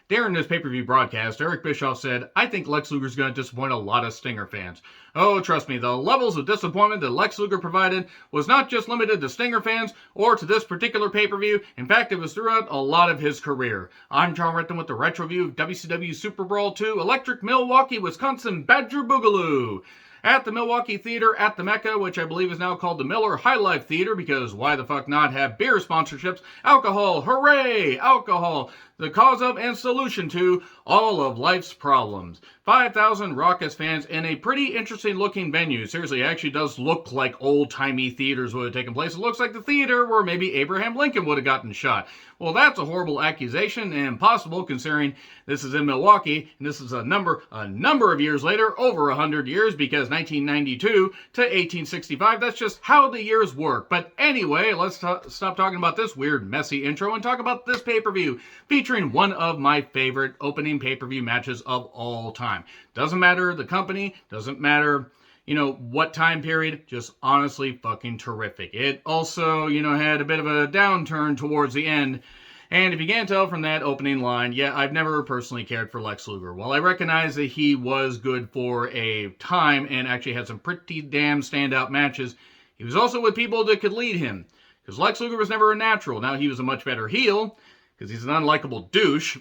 During this pay-per-view broadcast, Eric Bischoff said, "I think Lex Luger's going to disappoint a lot of Stinger fans." Oh, trust me, the levels of disappointment that Lex Luger provided was not just limited to Stinger fans or to this particular pay-per-view. In fact, it was throughout a lot of his career. I'm John Renton with the retro review of WCW Superbrawl 2, Electric Milwaukee, Wisconsin Badger Boogaloo. At the Milwaukee Theater at the Mecca, which I believe is now called the Miller High Life Theater, because why the fuck not have beer sponsorships? Alcohol, hooray! Alcohol, the cause of and solution to all of life's problems. 5,000 raucous fans in a pretty interesting looking venue. Seriously, it actually does look like old-timey theaters would have taken place. It looks like the theater where maybe Abraham Lincoln would have gotten shot. Well, that's a horrible accusation and impossible considering this is in Milwaukee, and this is a number of years later, over 100 years, because 1992 to 1865, that's just how the years work. But anyway, let's stop talking about this weird, messy intro and talk about this pay-per-view, featuring one of my favorite opening pay-per-view matches of all time. Doesn't matter the company, doesn't matter what time period, just honestly fucking terrific. It also, had a bit of a downturn towards the end. And if you can't tell from that opening line, yeah, I've never personally cared for Lex Luger. While I recognize that he was good for a time and actually had some pretty damn standout matches, he was also with people that could lead him. Because Lex Luger was never a natural. Now he was a much better heel, because he's an unlikable douche.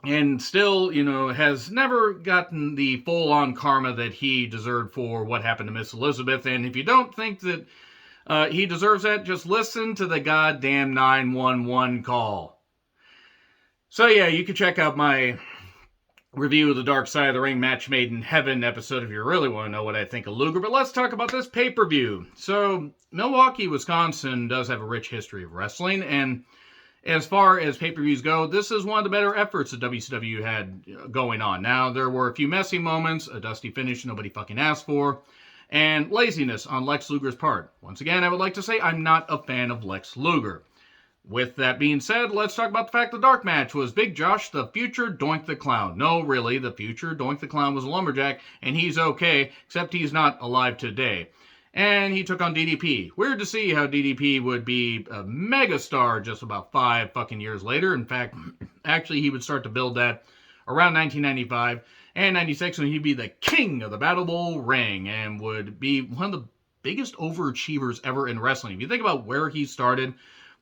And still, has never gotten the full-on karma that he deserved for what happened to Miss Elizabeth. And if you don't think that he deserves that, just listen to the goddamn 911 call. So yeah, you can check out my review of the Dark Side of the Ring Match Made in Heaven episode if you really want to know what I think of Luger. But let's talk about this pay-per-view. So, Milwaukee, Wisconsin does have a rich history of wrestling, and as far as pay-per-views go, this is one of the better efforts that WCW had going on. Now, there were a few messy moments, a dusty finish nobody fucking asked for, and laziness on Lex Luger's part. Once again, I would like to say I'm not a fan of Lex Luger. With that being said, let's talk about the fact the dark match was Big Josh, the future Doink the Clown. No, really, the future Doink the Clown was a lumberjack, and he's okay, except he's not alive today. And he took on DDP. Weird to see how DDP would be a megastar just about 5 fucking years later. In fact, actually, he would start to build that around 1995 and 96, when he'd be the king of the Battle Bowl ring and would be one of the biggest overachievers ever in wrestling. If you think about where he started,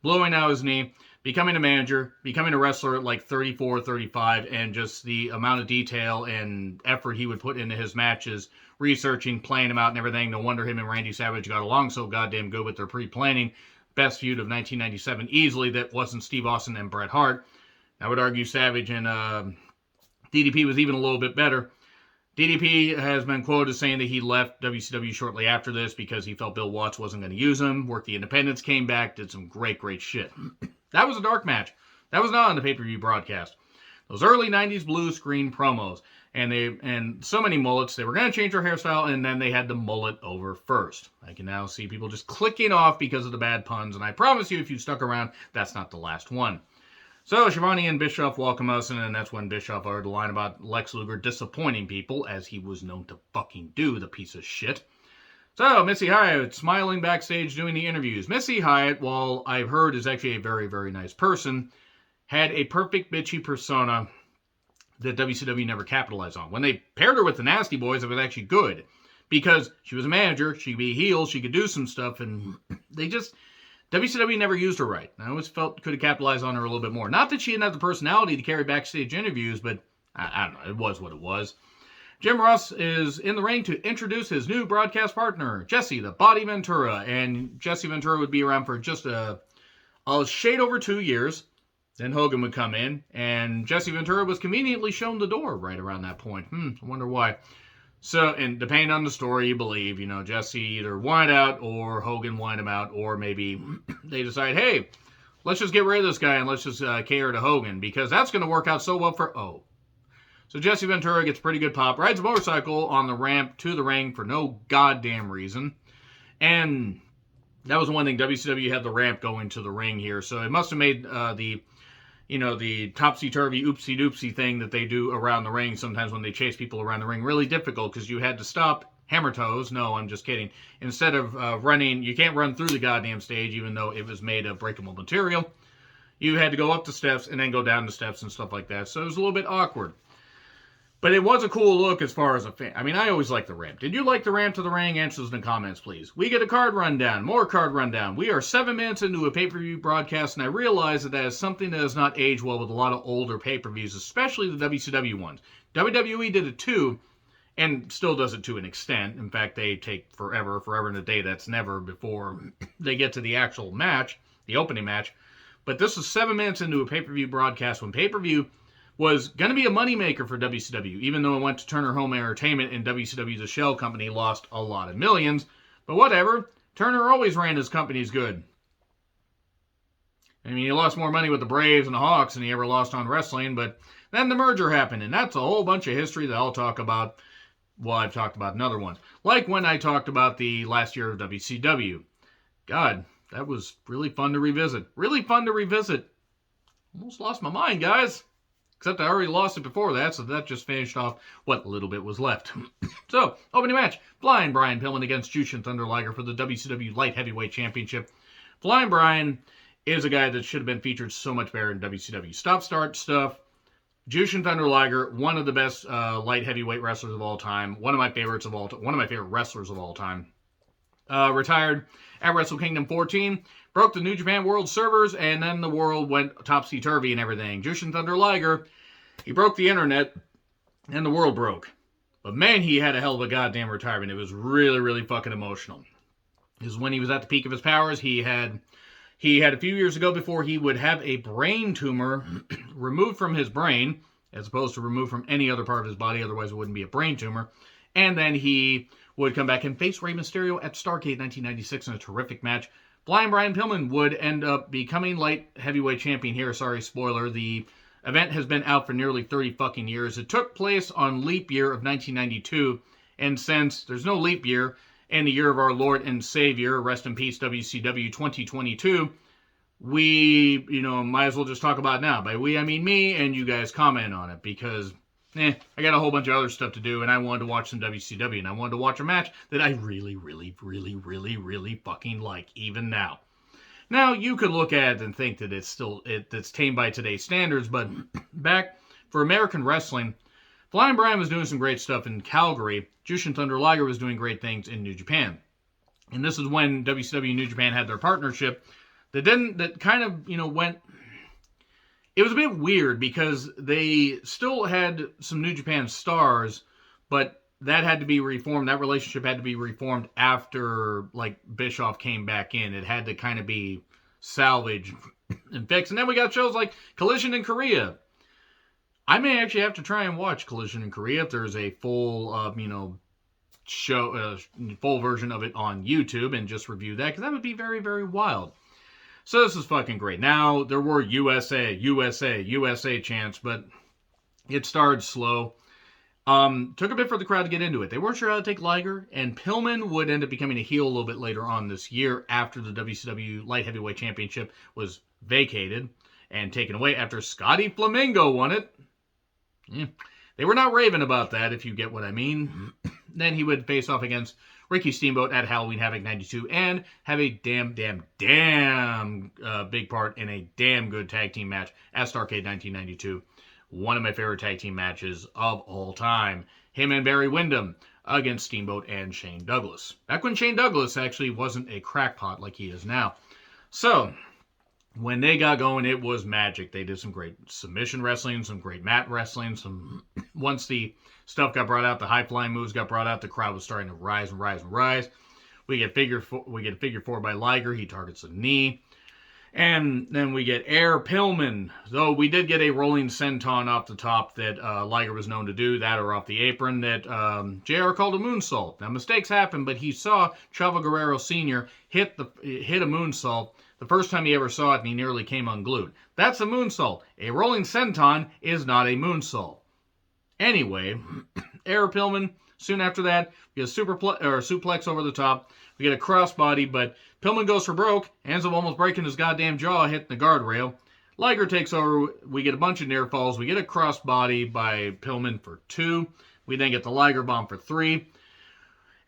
blowing out his knee, becoming a manager, becoming a wrestler at like 34, 35, and just the amount of detail and effort he would put into his matches, researching, playing them out and everything. No wonder him and Randy Savage got along so goddamn good with their pre-planning. Best feud of 1997 easily that wasn't Steve Austin and Bret Hart. I would argue Savage and DDP was even a little bit better. DDP has been quoted as saying that he left WCW shortly after this because he felt Bill Watts wasn't going to use him, worked the independents, came back, did some great shit. That was a dark match. That was not on the pay-per-view broadcast. Those early 90s blue screen promos. And so many mullets. They were going to change their hairstyle, and then they had the mullet over first. I can now see people just clicking off because of the bad puns, and I promise you, if you stuck around, that's not the last one. So, Schiavone and Bischoff welcome us, and that's when Bischoff uttered the line about Lex Luger disappointing people, as he was known to fucking do, the piece of shit. So, Missy Hyatt smiling backstage doing the interviews. Missy Hyatt, while I've heard is actually a very, very nice person, had a perfect bitchy persona that WCW never capitalized on. When they paired her with the Nasty Boys, it was actually good. Because she was a manager, she could be a heel, she could do some stuff, and WCW never used her right. I always felt could have capitalized on her a little bit more. Not that she didn't have the personality to carry backstage interviews, but I don't know, it was what it was. Jim Ross is in the ring to introduce his new broadcast partner, Jesse the Body Ventura. And Jesse Ventura would be around for just a shade over 2 years. Then Hogan would come in, and Jesse Ventura was conveniently shown the door right around that point. I wonder why. So, and depending on the story you believe, Jesse either wanted out, or Hogan wanted him out, or maybe they decide, hey, let's just get rid of this guy and let's just cater to Hogan, because that's going to work out so well for So Jesse Ventura gets pretty good pop, rides a motorcycle on the ramp to the ring for no goddamn reason, and that was one thing, WCW had the ramp going to the ring here, so it must have made the topsy-turvy, oopsie-doopsie thing that they do around the ring sometimes when they chase people around the ring really difficult, because you had to stop hammer toes. No, I'm just kidding. Instead of running, you can't run through the goddamn stage, even though it was made of breakable material. You had to go up the steps and then go down the steps and stuff like that. So it was a little bit awkward. But it was a cool look as far as a fan. I mean, I always like the ramp. Did you like the ramp to the ring? Answers in the comments, please. We get a card rundown. More card rundown. We are 7 minutes into a pay-per-view broadcast, and I realize that is something that has not aged well with a lot of older pay-per-views, especially the WCW ones. WWE did it too, and still does it to an extent. In fact, they take forever and a day. That's never before they get to the actual match, the opening match. But this is 7 minutes into a pay-per-view broadcast when pay-per-view was going to be a moneymaker for WCW, even though it went to Turner Home Entertainment and WCW, the shell company, lost a lot of millions. But whatever. Turner always ran his companies good. I mean, he lost more money with the Braves and the Hawks than he ever lost on wrestling, but then the merger happened, and that's a whole bunch of history that I'll talk about. Well, I've talked about in other ones. Like when I talked about the last year of WCW. God, that was really fun to revisit. Really fun to revisit. Almost lost my mind, guys. Except I already lost it before that, so that just finished off what little bit was left. So, opening match. Flying Brian Pillman against Jushin Thunder Liger for the WCW Light Heavyweight Championship. Flying Brian is a guy that should have been featured so much better in WCW. Stop-start stuff. Jushin Thunder Liger, one of the best light heavyweight wrestlers of all time. One of my favorites of all time. One of my favorite wrestlers of all time. Retired at Wrestle Kingdom 14. Broke the New Japan World servers, and then the world went topsy-turvy and everything. Jushin Thunder Liger, he broke the internet, and the world broke. But man, he had a hell of a goddamn retirement. It was really, really fucking emotional. Because when he was at the peak of his powers, he had a few years ago before he would have a brain tumor removed from his brain, as opposed to removed from any other part of his body, otherwise it wouldn't be a brain tumor. And then he would come back and face Rey Mysterio at Starrcade 1996 in a terrific match. Flying Brian Pillman would end up becoming light heavyweight champion here. Sorry, spoiler. The event has been out for nearly 30 fucking years. It took place on leap year of 1992. And since there's no leap year in the year of our Lord and Savior, rest in peace, WCW 2022, we, might as well just talk about it now. By we, I mean me, and you guys comment on it because I got a whole bunch of other stuff to do, and I wanted to watch some WCW, and I wanted to watch a match that I really, really, really, really, really fucking like, even now. Now, you could look at it and think that it's tame by today's standards, but back for American wrestling, Flying Brian was doing some great stuff in Calgary. Jushin Thunder Liger was doing great things in New Japan. And this is when WCW and New Japan had their partnership that kind of, went. It was a bit weird because they still had some New Japan stars, but that had to be reformed. That relationship had to be reformed after, Bischoff came back in. It had to kind of be salvaged and fixed. And then we got shows like Collision in Korea. I may actually have to try and watch Collision in Korea if there's a full, full version of it on YouTube and just review that, because that would be very, very wild. So this is fucking great. Now, there were USA chants, but it started slow. Took a bit for the crowd to get into it. They weren't sure how to take Liger, and Pillman would end up becoming a heel a little bit later on this year after the WCW Light Heavyweight Championship was vacated and taken away after Scotty Flamingo won it. Yeah. They were not raving about that, if you get what I mean. Then he would face off against Ricky Steamboat at Halloween Havoc 92 and have a damn big part in a damn good tag team match at Starrcade 1992. One of my favorite tag team matches of all time. Him and Barry Windham against Steamboat and Shane Douglas. Back when Shane Douglas actually wasn't a crackpot like he is now. So, when they got going, it was magic. They did some great submission wrestling, some great mat wrestling. Once the stuff got brought out, the high-flying moves got brought out, the crowd was starting to rise and rise and rise. We get figure four by Liger. He targets the knee. And then we get Air Pillman. Though we did get a rolling senton off the top that Liger was known to do, that or off the apron, that JR called a moonsault. Now, mistakes happen, but he saw Chavo Guerrero Sr. hit a moonsault the first time he ever saw it, and he nearly came unglued. That's a moonsault. A rolling senton is not a moonsault. Anyway, Air Pillman. Soon after that, we get a suplex over the top. We get a crossbody, but Pillman goes for broke, ends up almost breaking his goddamn jaw, hitting the guardrail. Liger takes over. We get a bunch of near falls. We get a crossbody by Pillman for 2. We then get the Liger bomb for 3.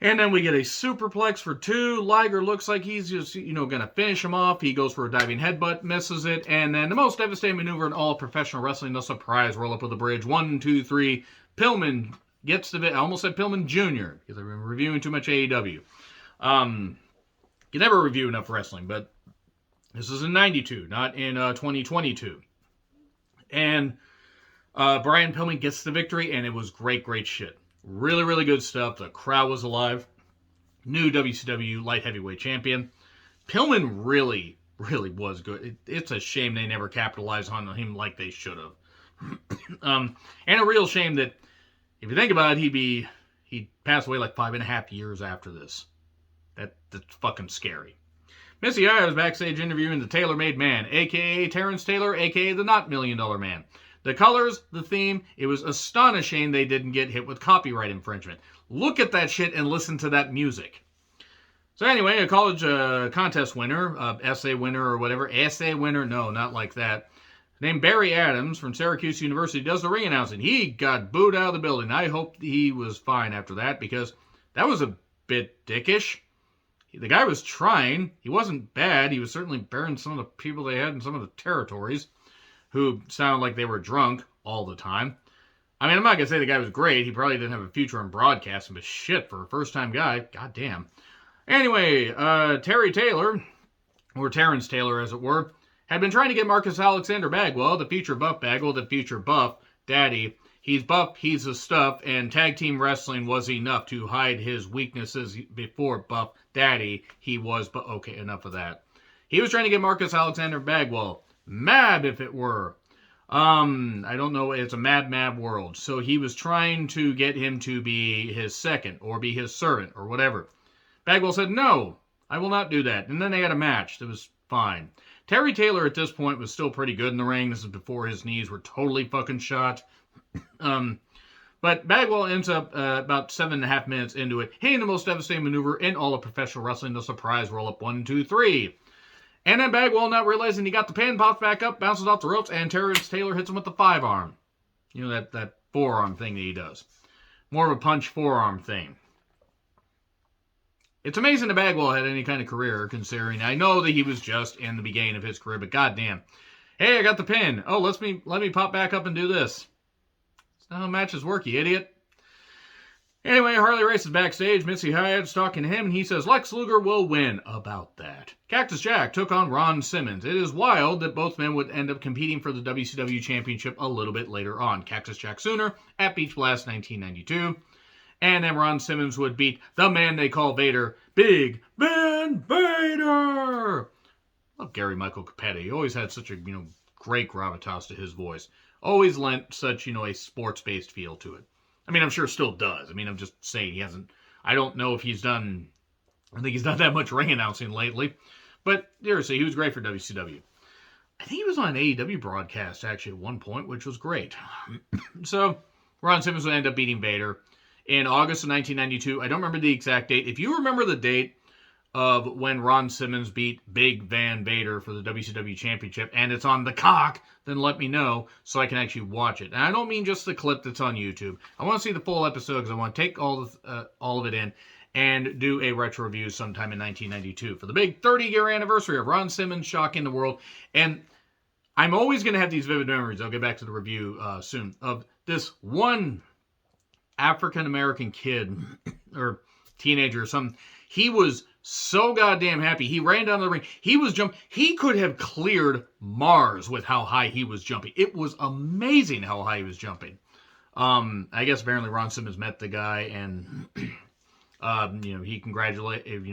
And then we get a superplex for 2. Liger looks like he's just, going to finish him off. He goes for a diving headbutt, misses it. And then the most devastating maneuver in all professional wrestling, the surprise roll-up of the bridge. 1, 2, 3. Pillman gets the bit. I almost said Pillman Jr. because I've been reviewing too much AEW. You never review enough wrestling, but this is in 92, not in 2022. And Brian Pillman gets the victory, and it was great, great shit. Really, really good stuff. The crowd was alive. New WCW light heavyweight champion. Pillman really, really was good. It's a shame they never capitalized on him like they should have. And a real shame that, if you think about it, he'd pass away like 5.5 years after this. That's fucking scary. Missy Hyatt was backstage interviewing the Tailor-Made Man, a.k.a. Terrence Taylor, a.k.a. the Not Million Dollar Man. The colors, the theme, it was astonishing they didn't get hit with copyright infringement. Look at that shit and listen to that music. So anyway, a college contest winner, essay winner or whatever, no, not like that, named Barry Adams from Syracuse University does the ring announcing. He got booed out of the building. I hope he was fine after that because that was a bit dickish. The guy was trying. He wasn't bad. He was certainly bearing some of the people they had in some of the territories who sounded like they were drunk all the time. I mean, I'm not going to say the guy was great. He probably didn't have a future in broadcasting, but shit, for a first-time guy, goddamn. Anyway, Terry Taylor, or Terrence Taylor as it were, had been trying to get Marcus Alexander Bagwell, the future Buff Bagwell, the future Buff Daddy. He's buff, he's the stuff, and tag team wrestling was enough to hide his weaknesses before Buff Daddy. He was, but okay, enough of that. He was trying to get Marcus Alexander Bagwell. Mad, if it were. I don't know, it's a mad world. So he was trying to get him to be his second, or be his servant, or whatever. Bagwell said, no, I will not do that. And then they had a match that was fine. Terry Taylor at this point was still pretty good in the ring. This is before his knees were totally fucking shot. But Bagwell ends up about 7.5 minutes into it, hitting the most devastating maneuver in all of professional wrestling, the surprise roll-up 1, 2, 3. And then Bagwell, not realizing he got the pin, pops back up, bounces off the ropes, and Terrence Taylor hits him with the 5-arm. You know, that forearm thing that he does. More of a punch forearm thing. It's amazing that Bagwell had any kind of career, considering I know that he was just in the beginning of his career, but goddamn. Hey, I got the pin. Oh, let me pop back up and do this. That's not how matches work, you idiot. Anyway, Harley races backstage. Missy Hyatt's talking to him, and he says Lex Luger will win about that. Cactus Jack took on Ron Simmons. It is wild that both men would end up competing for the WCW Championship a little bit later on. Cactus Jack sooner at Beach Blast 1992. And then Ron Simmons would beat the man they call Vader, Big Ben Vader. Love Gary Michael Capetti. He always had such a, great gravitas to his voice. Always lent such, a sports-based feel to it. I mean, I'm sure still does. I mean, I'm just saying he hasn't, I don't know if he's done, I think he's done that much ring announcing lately. But seriously, he was great for WCW. I think he was on an AEW broadcast, actually, at one point, which was great. So, Ron Simmons would end up beating Vader in August of 1992. I don't remember the exact date. If you remember the date of when Ron Simmons beat Big Van Vader for the WCW Championship, and it's on the cock, then let me know so I can actually watch it. And I don't mean just the clip that's on YouTube. I want to see the full episode because I want to take all of it in and do a retro review sometime in 1992 for the big 30-year anniversary of Ron Simmons shocking the world. And I'm always going to have these vivid memories. I'll get back to the review soon of this one African-American kid or teenager or something. He was so goddamn happy. He ran down the ring. He was jumping. He could have cleared Mars with how high he was jumping. It was amazing how high he was jumping. I guess apparently Ron Simmons met the guy and, he congratulated,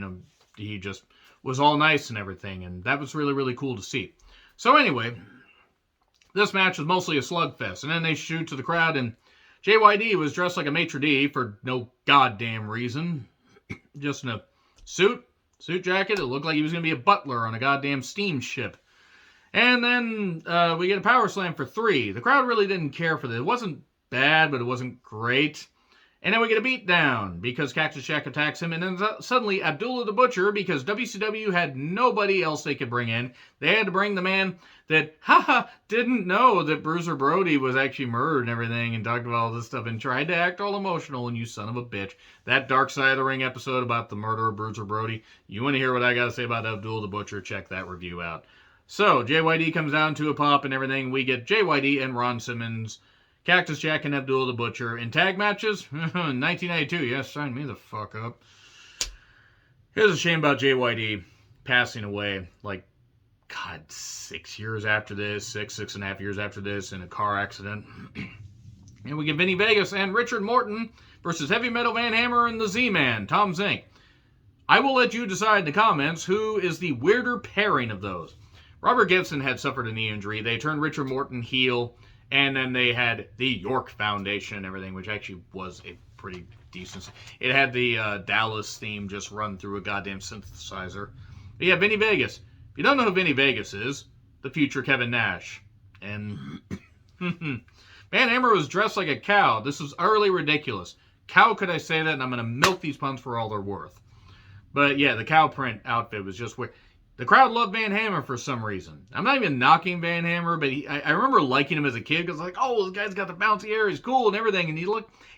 he just was all nice and everything. And that was really, really cool to see. So anyway, this match was mostly a slugfest. And then they shoot to the crowd and JYD was dressed like a maitre d' for no goddamn reason. Just in a suit jacket. It looked like he was going to be a butler on a goddamn steamship. And then we get a power slam for 3. The crowd really didn't care for this. It wasn't bad, but it wasn't great. And then we get a beatdown because Cactus Jack attacks him, and then suddenly Abdullah the Butcher, because WCW had nobody else they could bring in. They had to bring the man that, didn't know that Bruiser Brody was actually murdered and everything, and talked about all this stuff, and tried to act all emotional, and you son of a bitch. That Dark Side of the Ring episode about the murder of Bruiser Brody, you want to hear what I got to say about Abdullah the Butcher, check that review out. So, JYD comes down to a pop and everything. We get JYD and Ron Simmons, Cactus Jack and Abdullah the Butcher in tag matches. 1992, yes, sign me the fuck up. Here's a shame about JYD passing away, like, God, 6 years after this, six and a half years after this, in a car accident. And we get Vinny Vegas and Richard Morton versus Heavy Metal Van Hammer and the Z-Man, Tom Zink. I will let you decide in the comments who is the weirder pairing of those. Robert Gibson had suffered a knee injury. They turned Richard Morton heel. And then they had the York Foundation and everything, which actually was a pretty decent. It had the Dallas theme just run through a goddamn synthesizer. But yeah, Vinny Vegas. If you don't know who Vinny Vegas is, the future Kevin Nash. And Van Hammer was dressed like a cow. This was utterly ridiculous. Cow, could I say that? And I'm going to milk these puns for all they're worth. But yeah, the cow print outfit was just weird. The crowd loved Van Hammer for some reason. I'm not even knocking Van Hammer, but I remember liking him as a kid because, like, oh, this guy's got the bouncy hair, he's cool and everything, and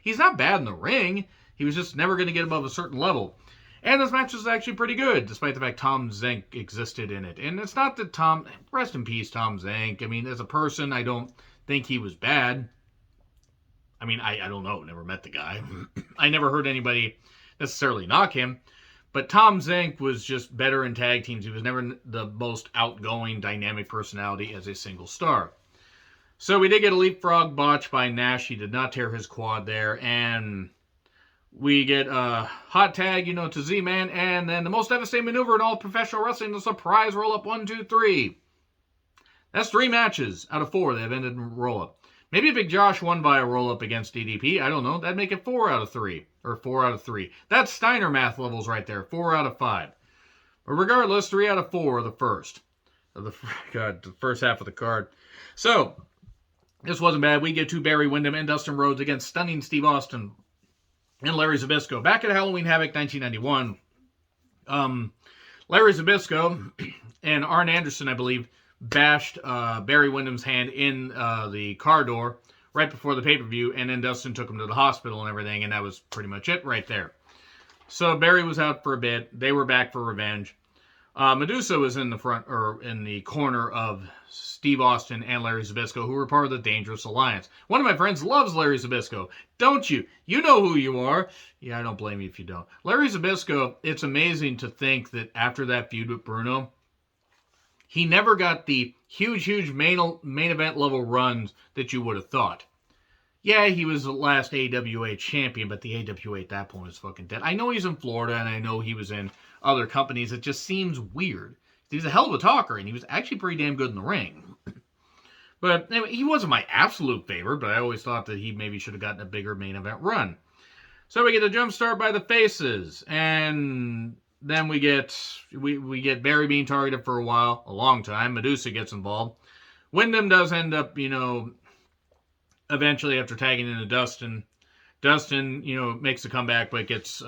he's not bad in the ring. He was just never going to get above a certain level. And this match was actually pretty good, despite the fact Tom Zink existed in it. And it's not that rest in peace, Tom Zink. I mean, as a person, I don't think he was bad. I mean, I don't know, never met the guy. I never heard anybody necessarily knock him. But Tom Zink was just better in tag teams. He was never the most outgoing, dynamic personality as a single star. So we did get a leapfrog botch by Nash. He did not tear his quad there. And we get a hot tag, to Z-Man. And then the most devastating maneuver in all professional wrestling, the surprise roll-up 1, 2, 3. That's 3 matches out of 4 that have ended in roll-up. Maybe Big Josh won by a roll-up against DDP. I don't know. That'd make it 4 out of 3. Or 4 out of 3. That's Steiner math levels right there. 4 out of 5. But regardless, 3 out of 4 are the first. The first half of the card. So, this wasn't bad. We get to Barry Windham and Dustin Rhodes against Stunning Steve Austin and Larry Zabisco. Back at Halloween Havoc 1991, Larry Zabisco and Arn Anderson, I believe, bashed Barry Windham's hand in the car door right before the pay-per-view, and then Dustin took him to the hospital and everything, and that was pretty much it right there. So Barry was out for a bit. They were back for revenge. Medusa was in the front, or in the corner of Steve Austin and Larry Zabisco, who were part of the Dangerous Alliance. One of my friends loves Larry Zabisco. Don't you? You know who you are. Yeah, I don't blame you if you don't. Larry Zabisco, it's amazing to think that after that feud with Bruno, he never got the huge main event level runs that you would have thought. Yeah, he was the last AWA champion, but the AWA at that point is fucking dead. I know he's in Florida, and I know he was in other companies. It just seems weird. He's a hell of a talker, and he was actually pretty damn good in the ring. But anyway, he wasn't my absolute favorite, but I always thought that he maybe should have gotten a bigger main event run. So we get a jump start by the Faces, and then we get Barry being targeted for a long time. Medusa gets involved. Windham does end up, eventually after tagging into Dustin. Dustin, makes a comeback, but gets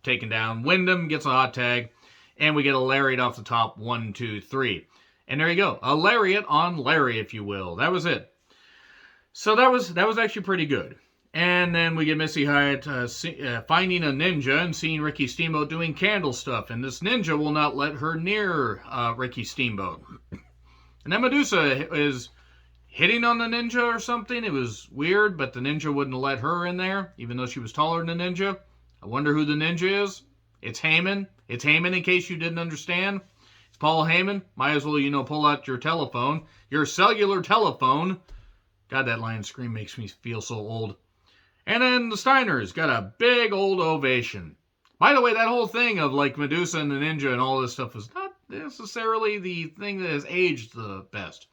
taken down. Windham gets a hot tag, and we get a lariat off the top, 1, 2, 3. And there you go. A lariat on Larry, if you will. That was it. So that was actually pretty good. And then we get Missy Hyatt finding a ninja and seeing Ricky Steamboat doing candle stuff. And this ninja will not let her near Ricky Steamboat. And then Medusa is hitting on the ninja or something. It was weird, but the ninja wouldn't let her in there, even though she was taller than the ninja. I wonder who the ninja is. It's Heyman. It's Heyman, in case you didn't understand. It's Paul Heyman. Might as well, pull out your telephone. Your cellular telephone. God, that lion scream makes me feel so old. And then the Steiners got a big old ovation. By the way, that whole thing of like Medusa and the ninja and all this stuff was not necessarily the thing that has aged the best.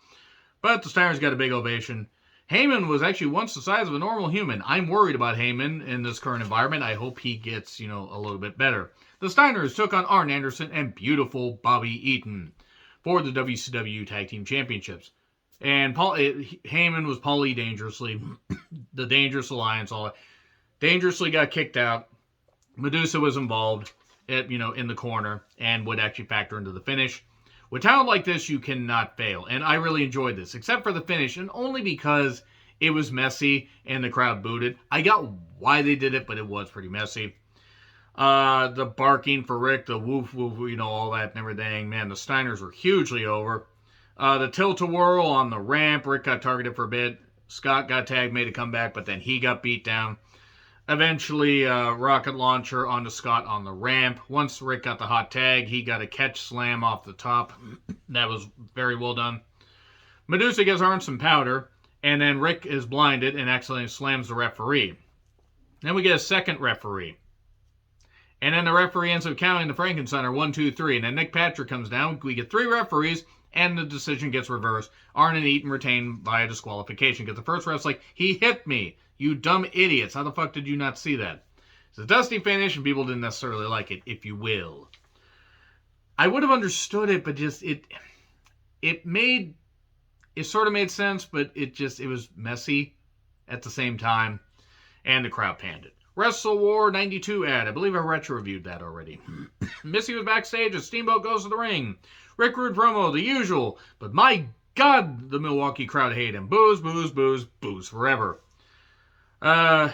But the Steiners got a big ovation. Heyman was actually once the size of a normal human. I'm worried about Heyman in this current environment. I hope he gets, a little bit better. The Steiners took on Arn Anderson and beautiful Bobby Eaton for the WCW Tag Team Championships. And Heyman was Paulie Dangerously, the Dangerous Alliance, all that. dangerously got kicked out. Medusa was involved, in the corner, and would actually factor into the finish. With talent like this, you cannot fail, and I really enjoyed this, except for the finish, and only because it was messy and the crowd booed it. I got why they did it, but it was pretty messy. The barking for Rick, the woof woof, all that and everything. Man, the Steiners were hugely over. The tilt-a-whirl on the ramp. Rick got targeted for a bit. Scott got tagged, made a comeback, but then he got beat down. Eventually, rocket launcher onto Scott on the ramp. Once Rick got the hot tag, he got a catch slam off the top. That was very well done. Medusa gives Arn some powder, and then Rick is blinded and accidentally slams the referee. Then we get a second referee. And then the referee ends up counting the Frankensteiner 1, 2, 3. And then Nick Patrick comes down. We get 3 referees, and the decision gets reversed. Arn and Eaton retain via disqualification. Because the first ref's like, he hit me. You dumb idiots. How the fuck did you not see that? It's a dusty finish, and people didn't necessarily like it, if you will. I would have understood it, but just it sort of made sense, but it was messy at the same time. And the crowd panned it. Wrestle War 92 ad. I believe I retro-reviewed that already. Missy was backstage as Steamboat goes to the ring. Rick Rude promo, the usual. But my God, the Milwaukee crowd hate him. Booze, booze, booze, booze forever.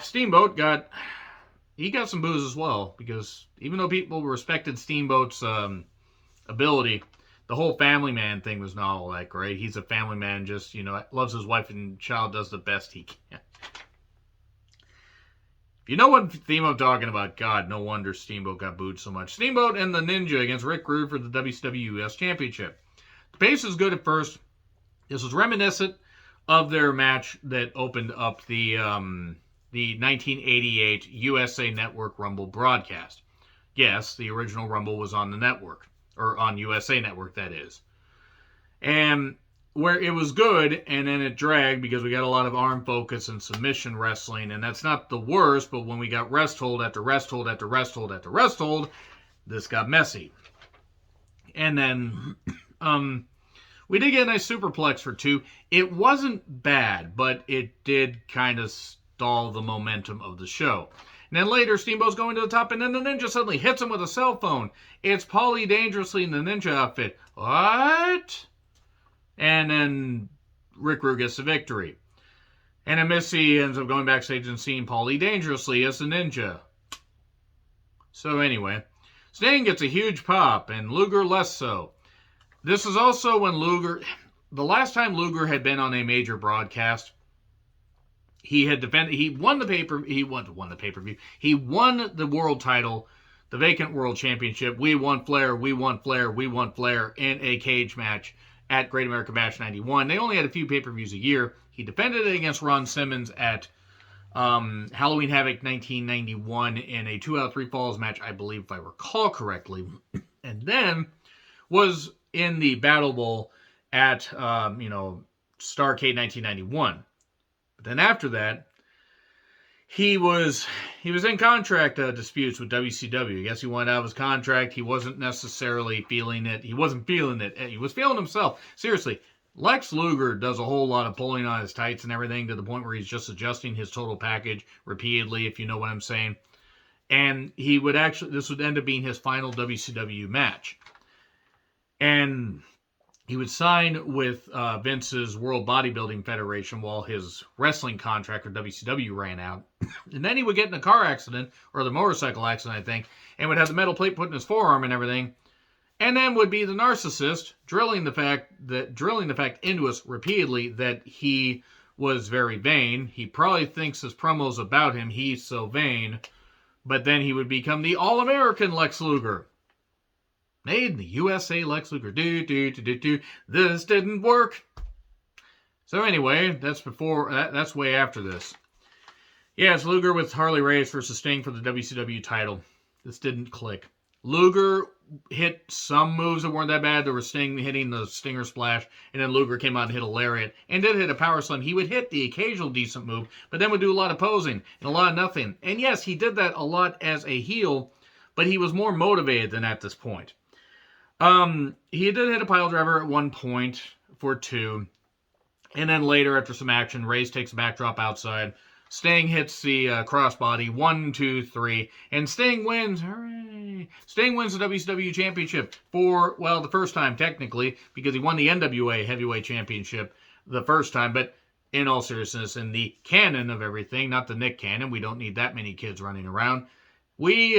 Steamboat got some booze as well. Because even though people respected Steamboat's ability, the whole family man thing was not all that great. He's a family man, just, loves his wife and child, does the best he can. You know what theme I'm talking about? God, no wonder Steamboat got booed so much. Steamboat and the Ninja against Rick Rude for the WCW US Championship. The pace is good at first. This was reminiscent of their match that opened up the 1988 USA Network Rumble broadcast. Yes, the original Rumble was on the network, or on USA Network, that is. And where it was good, and then it dragged because we got a lot of arm focus and submission wrestling, and that's not the worst, but when we got rest hold after rest hold after rest hold after rest hold, this got messy. And then we did get a nice superplex for 2. It wasn't bad, but it did kind of stall the momentum of the show. And then later, Steamboat's going to the top, and then the Ninja suddenly hits him with a cell phone. It's Paulie dangerously in the Ninja outfit. What? And then Rick Rude gets the victory. And then Missy ends up going backstage and seeing Paulie dangerously as the Ninja. So anyway, Sting gets a huge pop, and Luger less so. This is also when the last time Luger had been on a major broadcast, he won the pay-per-view. He won the world title, the vacant world championship. We won Flair in a cage match at Great American Bash 91. They only had a few pay-per-views a year. He defended it against Ron Simmons at Halloween Havoc 1991 in a 2 out of 3 falls match, I believe, if I recall correctly. And then was in the Battle Bowl at, Starrcade 1991. But then after that, he was in contract disputes with WCW. I guess he wanted out of his contract. He wasn't necessarily feeling it. He wasn't feeling it. He was feeling himself. Seriously, Lex Luger does a whole lot of pulling on his tights and everything to the point where he's just adjusting his total package repeatedly, if you know what I'm saying. And this would end up being his final WCW match. And he would sign with Vince's World Bodybuilding Federation while his wrestling contract with WCW ran out. And then he would get in a car accident, or the motorcycle accident, I think, and would have the metal plate put in his forearm and everything. And then would be the narcissist, drilling the fact into us repeatedly that he was very vain. He probably thinks his promos about him, he's so vain. But then he would become the All-American Lex Luger. Made in the USA, Lex Luger. This didn't work. So anyway, that's way after this. Yeah, it's Luger with Harley Race versus Sting for the WCW title. This didn't click. Luger hit some moves that weren't that bad. There was Sting hitting the Stinger Splash, and then Luger came out and hit a lariat, and did hit a power slam. He would hit the occasional decent move, but then would do a lot of posing and a lot of nothing. And yes, he did that a lot as a heel, but he was more motivated than at this point. He did hit a pile driver at one point for 2. And then later, after some action, Race takes a backdrop outside. Sting hits the crossbody, 1, 2, 3, and Sting wins. Hooray! Sting wins the WCW Championship for, well, the first time technically, because he won the NWA Heavyweight Championship the first time, but in all seriousness, in the canon of everything, not the Nick canon, we don't need that many kids running around, we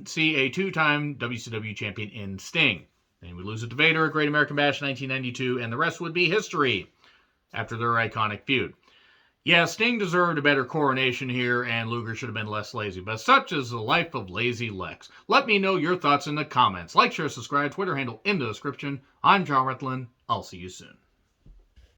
see a two-time WCW champion in Sting. Then we lose it to Vader at Great American Bash 1992, and the rest would be history after their iconic feud. Yeah, Sting deserved a better coronation here, and Luger should have been less lazy, but such is the life of lazy Lex. Let me know your thoughts in the comments. Like, share, subscribe, Twitter handle in the description. I'm John Rutland. I'll see you soon.